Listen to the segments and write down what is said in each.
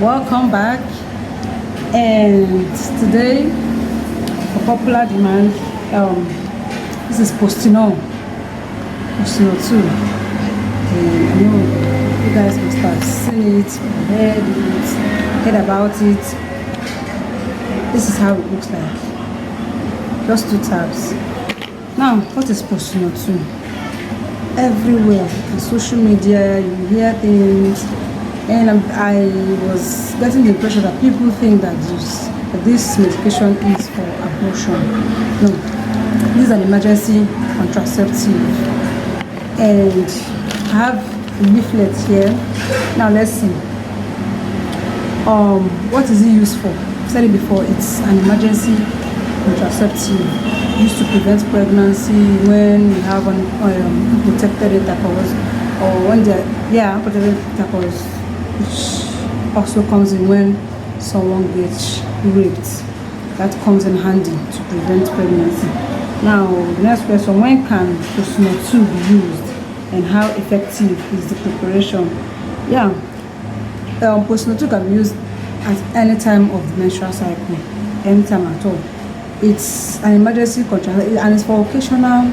Welcome back, and today for popular demand, this is Postinor 2. And I know you guys must have seen it, heard about it. This is how it looks like, just 2 tabs. Now, what is Postinor 2? Everywhere on social media you hear things, and I was getting the impression that people think that this medication is for abortion. No, this is an emergency contraceptive, and I have a leaflet here. Now let's see. What is it used for? I've said it before. It's an emergency contraceptive used to prevent pregnancy when you have an unprotected intercourse, or when unprotected intercourse, which also comes in when someone gets raped. That comes in handy to prevent pregnancy. Now, the next question: when can Postinor 2 be used, and how effective is the preparation? Postinor 2 can be used at any time of the menstrual cycle, anytime at all. It's an emergency contraceptive, and it's for occasional.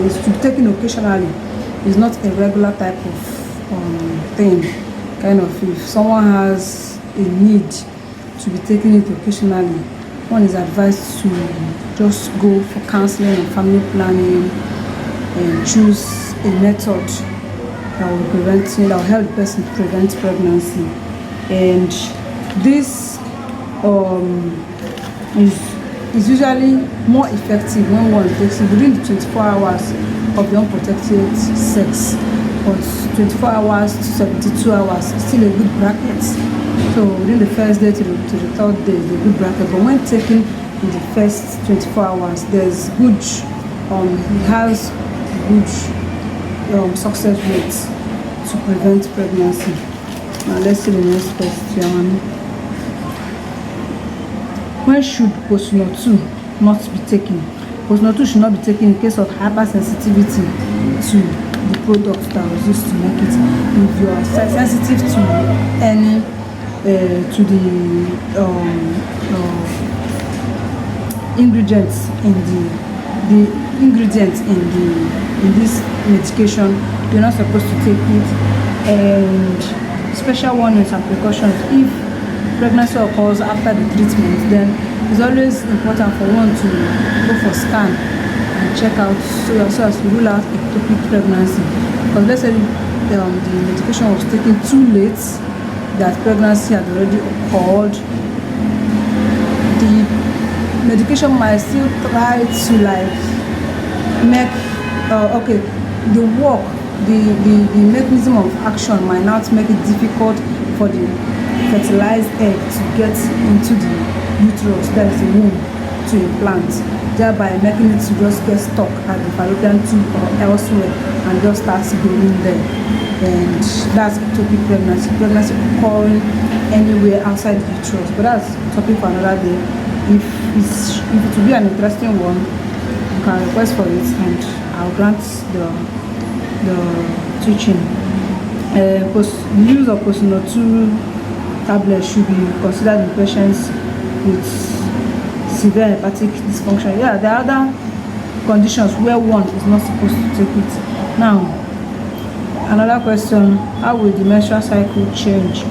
It's to be taken occasionally. It's not a regular type of thing. Kind of, if someone has a need to be taking it occasionally, one is advised to just go for counseling and family planning and choose a method that will help the person prevent pregnancy. And this is usually more effective when one takes it within the 24 hours of the unprotected sex. But 24 hours to 72 hours is still a good bracket. So within the first day to the 3rd day is a good bracket. But when taken in the first 24 hours, there's good, it has good success rates to prevent pregnancy. Now let's see the next question. When should Postinor 2 not be taken? Postinor 2 should not be taken in case of hypersensitivity to the product that was used to make it. If you are sensitive to any to the ingredients in this medication, you're not supposed to take it. And special warnings and precautions: if pregnancy occurs after the treatment, then it's always important for one to go for scan and check out so as to rule out ectopic pregnancy. Because let's say the medication was taken too late, that pregnancy had already occurred, the medication might still try to make the mechanism of action might not make it difficult for the fertilized egg to get into the uterus, that is the womb, to implant, thereby making it to just get stuck at the fallopian tube or elsewhere and just starts growing there. And that's ectopic pregnancy occurring anywhere outside the uterus. But that's a topic for another day. If it will be an interesting one, you can request for it and I'll grant the teaching. The use of Postinor 2 tablets should be considered in patients with severe hepatic dysfunction. There are other conditions where one is not supposed to take it. Now, another question: how will the menstrual cycle change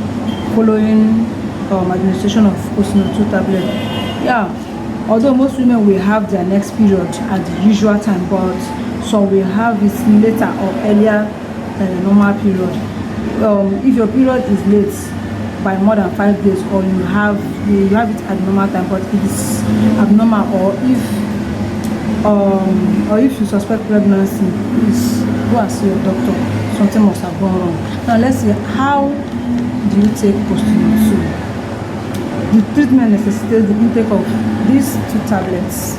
following administration of Postinor 2 tablet? Although most women will have their next period at the usual time, but some will have it later or earlier than the normal period. If your period is late by more than 5 days, or you have it at normal time, but it is abnormal, or if you suspect pregnancy, please go and see your doctor. Something must have gone wrong. Now let's see, how do you take Postinor 2? The treatment necessitates the intake of these 2 tablets.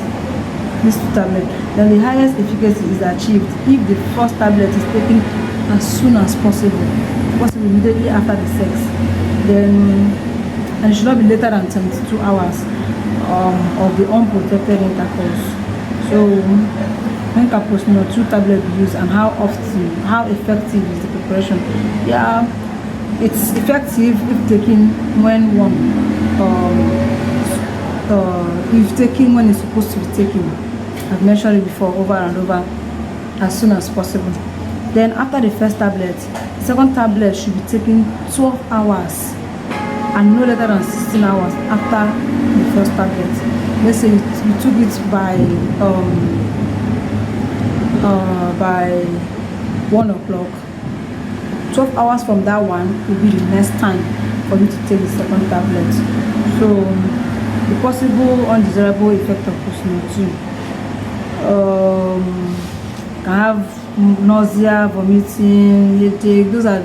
Then the highest efficacy is achieved if the first tablet is taken as soon as possible immediately after the sex. And it should not be later than 72 hours of the unprotected intercourse. So when can Postinor 2 tablet be used, and how effective is the preparation? It's effective if taken when if taken when it's supposed to be taken. I've mentioned it before over and over, as soon as possible. Then after the first tablet, the second tablet should be taken 12 hours and no later than 16 hours after the first tablet. Let's say you took it by 1 o'clock. 12 hours from that one will be the next time for you to take the second tablet. So the possible undesirable effect of Postinor 2 can have nausea, vomiting, headache. Those are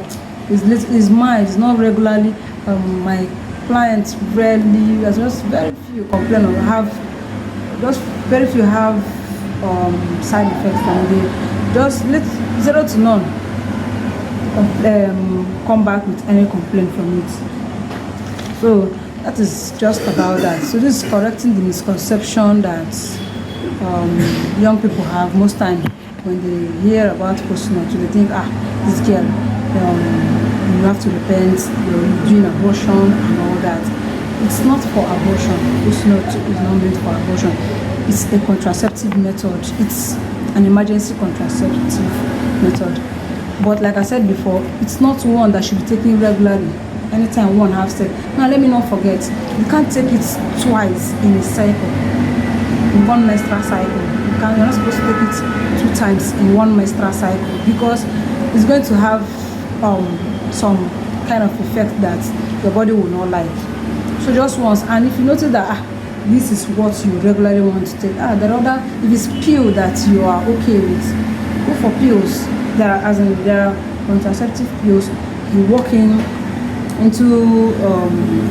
is mild. It's not regularly. My clients rarely, there's just very few complain or have, just very few have side effects, and they just let 0 to none come back with any complaint from it. So that is just about that. So this is correcting the misconception that young people have most time when they hear about Postinor 2. They think, this girl, you have to repent, you're doing abortion and all that. It's not for abortion. Postinor 2 is not meant for abortion. It's a contraceptive method. It's an emergency contraceptive method. But like I said before, it's not one that should be taken regularly anytime one has sex. Now let me not forget, you can't take it twice in a cycle, in one menstrual cycle. You're not supposed to take it 2 times in one menstrual cycle, because it's going to have some kind of effect that your body will not like. So just once. And if you notice that this is what you regularly want to take, if it's pill that you are okay with, go for pills. There are contraceptive pills. You walk into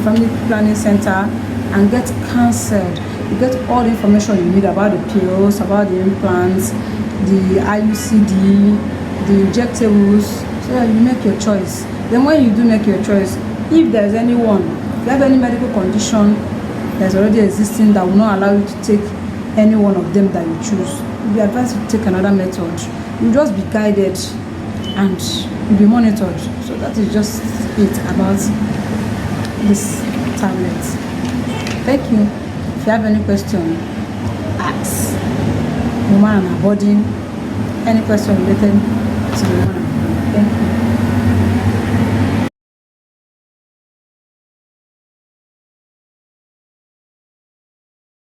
family planning center and get counseled. You get all the information you need about the pills, about the implants, the IUCD, the injectables, so that you make your choice. Then when you do make your choice, if there's if you have any medical condition that's already existing that will not allow you to take any one of them that you choose, you'll be advised to take another method. You'll just be guided and you'll be monitored. So that is just it about this tablet. Thank you. If you have any question, ask. Woman and her body, any question related to the woman